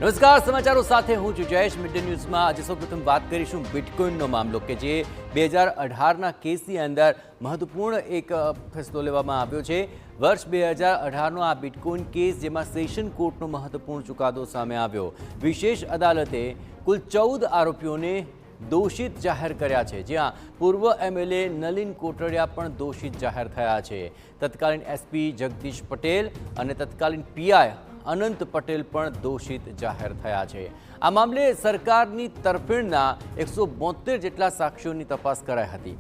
નમસ્કાર, સમાચારો સાથે હું છું જયેશ. મિડ ન્યૂઝમાં આજે સૌપ્રથમ વાત કરીશું બિટકોઇનનો મામલો કે જે 2018ના કેસની અંદર મહત્વપૂર્ણ એક ફેસલો લેવામાં આવ્યો છે. વર્ષ 2018નો આ બિટકોઇન કેસ જેમાં સેશન કોર્ટનો મહત્વપૂર્ણ ચુકાદો સામે આવ્યો. વિશેષ અદાલતે કુલ 14 આરોપીઓને દોષિત જાહેર કર્યા છે, જ્યાં પૂર્વ એમએલએ નલિન કોટડિયા પણ દોષિત જાહેર થયા છે. તત્કાલીન એસપી જગદીશ પટેલ અને તત્કાલીન પીઆઈ અનંત પટેલ પણ દોષિત જાહેર થયા છે. આ મામલે સરકારની તરફેણના 172 જેટલા સાક્ષીઓની તપાસ કરાઈ હતી.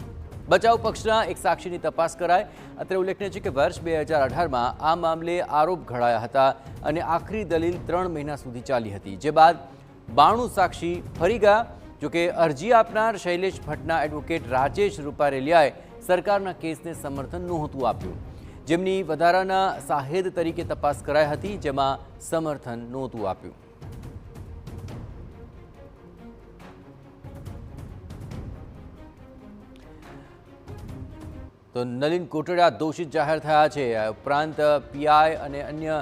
બચાવ પક્ષના એક સાક્ષીની તપાસ કરાઈ. અત્રે ઉલ્લેખનીય છે કે વર્ષ 2018માં આ મામલે આરોપ ઘડાયા હતા અને આખરી દલીલ 3 મહિના સુધી ચાલી હતી, જે બાદ 92 સાક્ષી ફરી ગયા. જોકે અરજી આપનાર શૈલેષ ભટ્ટના એડવોકેટ રાજેશ રૂપારેલિયાએ સરકારના કેસને સમર્થન નહોતું આપ્યું, જેમની વધારાના સાહેદ તરીકે તપાસ કરાઈ હતી, જેમાં સમર્થન નહોતું આપ્યું. તો નલિન કોટડિયા દોષિત જાહેર થયા છે. ઉપરાંત પીઆઈ અને અન્ય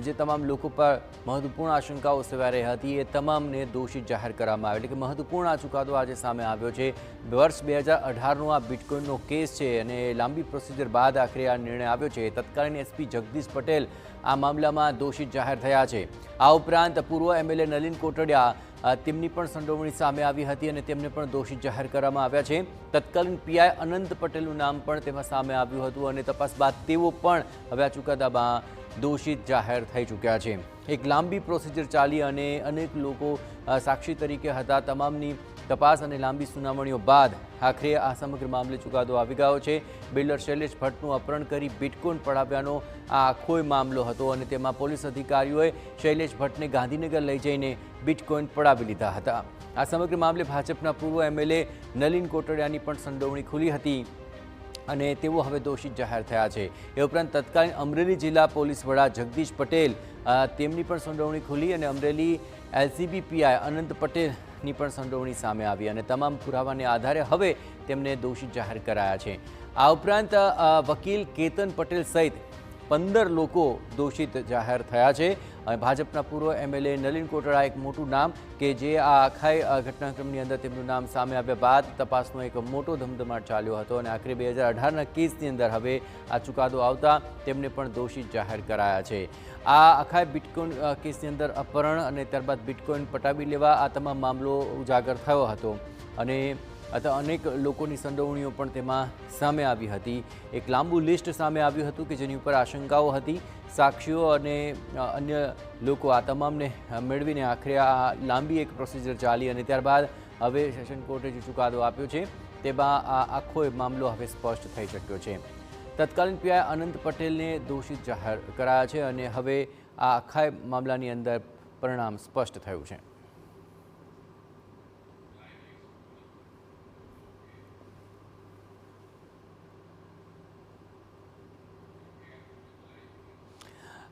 જે તમામ લોકો પર મહત્વપૂર્ણ આશંકાઓ સેવાઈ રહી હતી એ તમામને દોષિત જાહેર કરવામાં આવ્યો. એટલે કે મહત્વપૂર્ણ આ ચુકાદો આજે સામે આવ્યો છે. વર્ષ 2018નો આ બિટકોઇનનો કેસ છે અને લાંબી પ્રોસિજર બાદ આખરે આ નિર્ણય આવ્યો છે. તત્કાલીન એસપી જગદીશ પટેલ આ મામલામાં દોષિત જાહેર થયા છે. આ ઉપરાંત પૂર્વ એમએલએ નલિન કોટડિયા તેમની પણ સંડોવણી સામે આવી હતી અને તેમને પણ દોષિત જાહેર કરવામાં આવ્યા છે. તત્કાલીન પીઆઈ અનંત પટેલનું નામ પણ તેમાં સામે આવ્યું હતું અને તપાસ બાદ તેઓ પણ હવે આ ચુકાદામાં દોષિત જાહેર થઈ ચૂક્યા છે. એક લાંબી પ્રોસિજર ચાલી અને અનેક લોકો સાક્ષી તરીકે હતા. તમામની તપાસ અને લાંબી સુનાવણીઓ બાદ આખરે આ સમગ્ર મામલે ચુકાદો આવી ગયો છે. બિલ્ડર શૈલેષ ભટ્ટનું અપહરણ કરી બિટકોઇન પડાવ્યાનો આ આખો મામલો હતો અને તેમાં પોલીસ અધિકારીઓએ શૈલેષ ભટ્ટને ગાંધીનગર લઈ જઈને બિટકોઇન પડાવી લીધા હતા. આ સમગ્ર મામલે ભાજપના પૂર્વ એમએલએ નલિન કોટડિયાની પણ સંડોવણી ખુલી હતી અને તેઓ હવે દોષિત જાહેર થયા છે. એ ઉપરાંત તત્કાલીન અમરેલી જિલ્લા પોલીસ વડા જગદીશ પટેલ તેમની પણ સંડોવણી ખુલી અને અમરેલી એલસીબી પીઆઈ અનંત પટેલની પણ સંડોવણી સામે આવી અને તમામ પુરાવાને આધારે હવે તેમને દોષિત જાહેર કરાયા છે. આ ઉપરાંત વકીલ કેતન પટેલ સહિત 15 લોકો દોષિત જાહેર થયા છે. ભાજપના પૂર્વ એમએલએ નલિન કોટડિયા એક મોટું નામ કે જે આ આખા ઘટનાક્રમની અંદર તેમનું નામ સામે આવ્યા બાદ તપાસનો એક મોટો ધમધમાટ ચાલ્યો હતો અને આખરે 2018ના કેસની અંદર હવે આ ચુકાદો આવતા તેમને પણ દોષિત જાહેર કરાયા છે. આ આખા બિટકોઇન કેસની અંદર અપહરણ અને ત્યારબાદ બિટકોઇન પટાવી લેવા આ તમામ મામલો ઉજાગર થયો હતો અને અનેક લોકોની સંડોવણીઓ પણ તેમાં સામે આવી હતી. એક લાંબુ લિસ્ટ સામે આવ્યું હતું કે જેની ઉપર આશંકાઓ હતી. સાક્ષીઓ અને અન્ય લોકો આ તમામને મેળવીને આખરે આ લાંબી એક પ્રોસિજર ચાલી અને ત્યારબાદ હવે સેશન કોર્ટે જે ચુકાદો આપ્યો છે તેમાં આ આખો મામલો હવે સ્પષ્ટ થઈ શક્યો છે. તત્કાલીન પીઆઈ અનંત પટેલને દોષિત જાહેર કરાયા છે અને હવે આ આખા મામલાની અંદર પરિણામ સ્પષ્ટ થયું છે.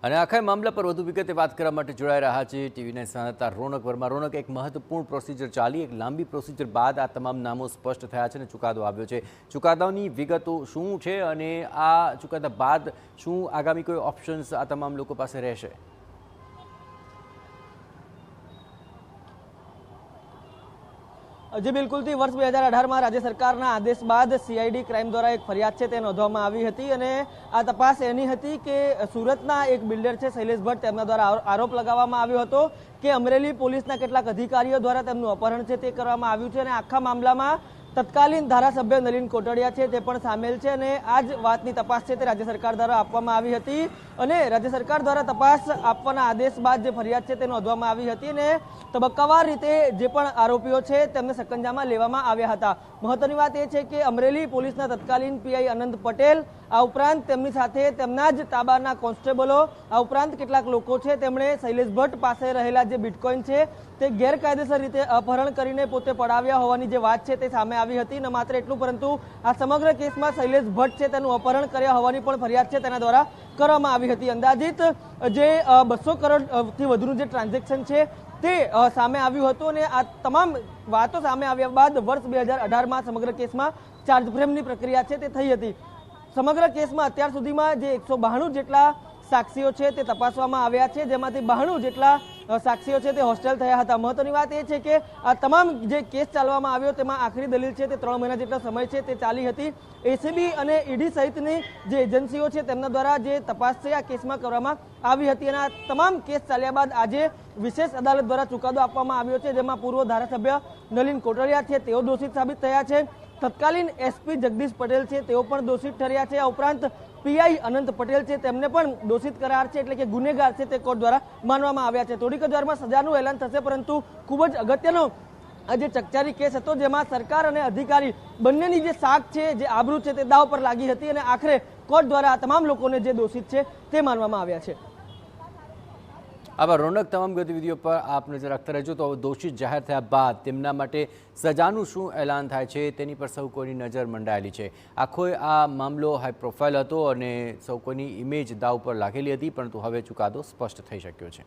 અને આખા મામલા પર વધુ વિગતે વાત કરવા માટે જોડાઈ રહ્યા છે ટીવીના સંવાદદાતા રોનક વર્મા. રોનક, એક મહત્વપૂર્ણ પ્રોસિજર ચાલી, એક લાંબી પ્રોસિજર બાદ આ તમામ નામો સ્પષ્ટ થયા છે અને ચુકાદો આવ્યો છે. ચુકાદાની વિગતો શું છે અને આ ચુકાદા બાદ શું આગામી કોઈ ઓપ્શન્સ આ તમામ લોકો પાસે રહેશે? જે બિલકુલથી વર્ષ 2018માં રાજ્ય સરકારના આદેશ બાદ સીઆઈડી ક્રાઇમ દ્વારા એક ફરિયાદ છે તે નોંધવામાં આવી હતી અને આ તપાસ એની હતી કે સુરતના એક બિલ્ડર છે શૈલેષ ભટ્ટ, તેમના દ્વારા આરોપ લગાવવામાં આવ્યો હતો કે અમરેલી પોલીસના કેટલાક અધિકારીઓ દ્વારા તેમનું અપહરણ છે તે કરવામાં આવ્યું છે અને આખા મામલામાં તત્કાલીન ધારાસભ્ય નલિન કોટડિયા છે તે પણ સામેલ છે અને આ જ વાતની તપાસ છે તે રાજ્ય સરકાર દ્વારા આપવામાં આવી હતી અને રાજ્ય સરકાર દ્વારા તપાસ આપવાના આદેશ બાદ જે ફરિયાદ છે તે નોંધવામાં આવી હતી અને તબક્કાવાર રીતે જે પણ આરોપીઓ છે તેમને સકંજામાં લેવામાં આવ્યા હતા. મહત્વની વાત એ છે કે અમરેલી પોલીસના તત્કાલીન પીઆઈ અનંત પટેલ, આ ઉપરાંત તેમની સાથે તેમના જ તાબાના કોન્સ્ટેબલો, આ ઉપરાંત કેટલાક લોકો છે તેમણે શૈલેષ ભટ્ટ પાસે રહેલા જે બિટકોઇન છે તે ગેરકાયદેસર રીતે અપહરણ કરીને પોતે પડાવ્યા હોવાની જે વાત છે તે સામે આવી હતી. ન માત્ર એટલું પરંતુ આ સમગ્ર કેસમાં શૈલેષ ભટ્ટ છે તેનું અપહરણ કર્યા હોવાની પણ ફરિયાદ છે તેના દ્વારા કરવામાં આવી હતી. અંદાજિત જે 200 કરોડથી વધુનું જે ટ્રાન્ઝેક્શન છે તે સામે આવ્યું હતું અને આ તમામ વાતો સામે આવ્યા બાદ વર્ષ 2018માં સમગ્ર કેસમાં ચાર્જ ફ્રેમની પ્રક્રિયા છે તે થઈ હતી. સમગ્ર કેસમાં અત્યાર સુધીમાં જે 192 જેટલા સાક્ષીઓ છે તે તપાસવામાં આવ્યા છે, જેમાંથી 92 જેટલા સાક્ષીઓ છે તે હોસ્ટેલ થયા હતા. મહત્વની વાત એ છે કે આ તમામ જે કેસ ચાલવામાં આવ્યો તેમાં આખરી દલીલ છે તે 3 મહિના જેટલો સમય છે તે ચાલી હતી. એસીબી અને ઈડી સહિતની જે એજન્સીઓ છે તેમના દ્વારા જે તપાસ છે આ કેસમાં કરવામાં આવી હતી અને આ તમામ કેસ ચાલ્યા બાદ આજે વિશેષ અદાલત દ્વારા ચુકાદો આપવામાં આવ્યો છે, જેમાં પૂર્વ ધારાસભ્ય નલિન કોટડિયા છે તેઓ દોષિત સાબિત થયા છે. તત્કાલીન એસપી જગદીશ પટેલ છે તેઓ પણ દોષિત ઠર્યા છે. આ ઉપરાંત પીઆઈ અનંત પટેલ છે તેમને પણ દોષિત કરાર છે, એટલે કે ગુનેગાર છે તે કોર્ટ દ્વારા માનવામાં આવ્યા છે. થોડીક જ વારમાં સજાનું એલાન થશે, પરંતુ ખૂબ જ અગત્યનો આ જે ચકચારી કેસ હતો જેમાં સરકાર અને અધિકારી બંનેની જે શાખ છે, જે આબરૂ છે તે દાવ પર લાગી હતી અને આખરે કોર્ટ દ્વારા આ તમામ લોકોને જે દોષિત છે તે માનવામાં આવ્યા છે. આવા રોનક તમામ ગતિવિધિઓ પર આપ નજર રાખતા રહેજો. તો દોષિત જાહેર થયા બાદ તેમના માટે સજાનું શું એલાન થાય છે તેની પર સૌ કોઈની નજર મંડાયેલી છે. આખો આ મામલો હાઈ પ્રોફાઇલ હતો અને સૌ કોઈની ઇમેજ દાવ પર લાગેલી હતી, પરંતુ હવે ચુકાદો સ્પષ્ટ થઈ શક્યો છે.